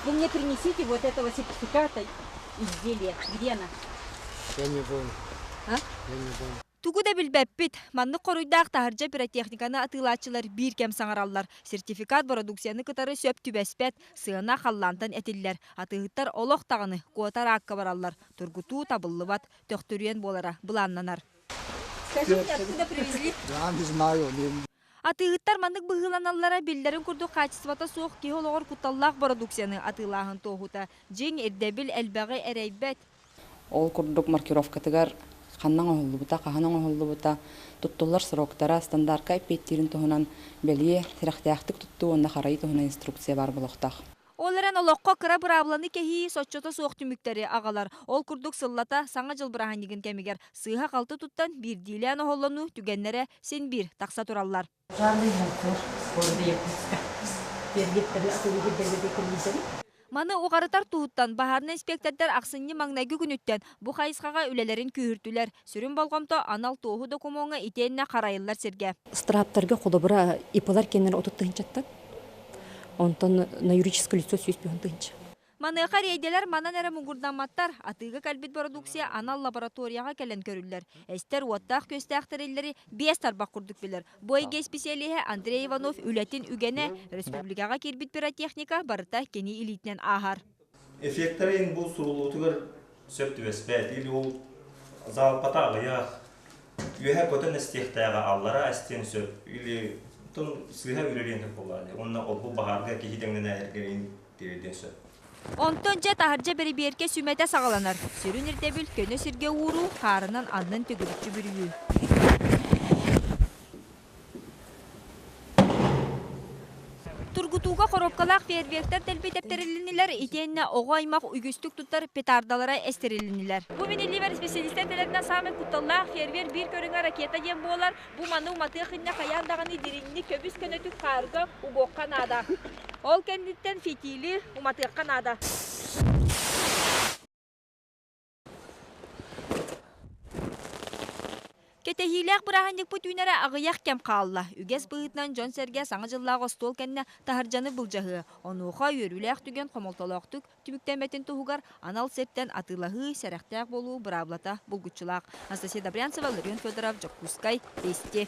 Вы мне принесите вот этого сертификата изделия. Где она? Я не помню. А? Я не помню. Тугу да билбеппит, манны коруйдаах тахаржа пиротехниканы атылаачылар бир кем саңараллар. Сертификат продукцияны кытары сөп түбәспәт, сыына халлантан этиллер. Атыгыттар олох тағыны, куатар акка бараллар. Тургуту табыллыбат, төқтүрен болара, бұланнанар. Скажите, откуда привезли? Я не знаю. Атыгыттар маннык быгыланаллара биллерин курду качествата суох киһологор куталлаах продукцияны атылаахын тоохута. Жиң эрдебил элбәгы эрейбет. Ол курдук маркировкатыгар ханнан оһуллубута, каханан оһуллубута, туттулар сроктара стандартка эппеттерин тоһунан белие сирахтяхтык тутту онна харай тоһуна инструкция бар болохтах. Оларан олоққа кыра бұрабыланы кехи соччота суох түмүктери агалар. Ол курдук сыллата саңа жыл бұраханнигин кемигер. Сыйха қалты туттан бир дилен оһоллону түгеннере сен бир тақса тураллар. Маны уғарытар туһуттан баһарны инспектордар ақсынны маңнайгы күнүттен бу хайысқаға үлелерин күйіртүлер. Сүрін балғамта анал тоһу докумонга итенне қарайылар серге. Страптарга холобра ипалар кеннер отуттынчаттан. Онтон на юридическое лицо сүйіспеуіндіңчі. Маныға рейделер манан әрі мұңгұрданматтар, атыға кәлбет продукция анал лабораторияға кәлін көрілдер. Әстер уаттақ көстәқтірелері бес тарбақ күрдік білер. Бойге специалиhe Андрей Иванов үләтін үгені республикаға кербет пиротехника барыта кені илитінен ағар. Эффектерин бұл сұрулутығыр сөпті веспәт, или ол залпата ағыяқ, үйәе көтін істектәға аллара әстен сөп, или сыйға үрелен болады. Онна ол бұл бағарға кехидеңнен әргерін дереден сөп. Онтон жа тахаржа бері берке сүмәті сағаланар. Сүрін ирдебіл көні сірге уыру, қарынан аннын төгілікчі бүрüyü. Тургутуға коробкалақ фейерверктер тәлбет әптерілінілер, итенне оға аймақ үгістік тұттар петардалара әстерілінілер. Бұ мені ливер специалистер тәлеріне самет құтталлақ фейервер бір көріңі ракета ем болар, бұ маны уматы қынна қаяндағаны диринні көбіс көнетік қарғы ұғоққан ада. Ол кәндеттен фетилі уматы ада. Кетехилек бұрағандық бұт үйнәрі ағыяқ кәм қалла. Үгес бұғытнан Джон Серге саңа жыллағы стол кәнне тахаржаны бұлжағы. Онуға өріләқ түген қомолталақтық түміктәметін тұғығар анал септен атылағы сәрәқтәқ болу бұраблата бұлгүтчілақ. Анастасия Добрянцева, Ларион Федоров, Джокускай, Вести.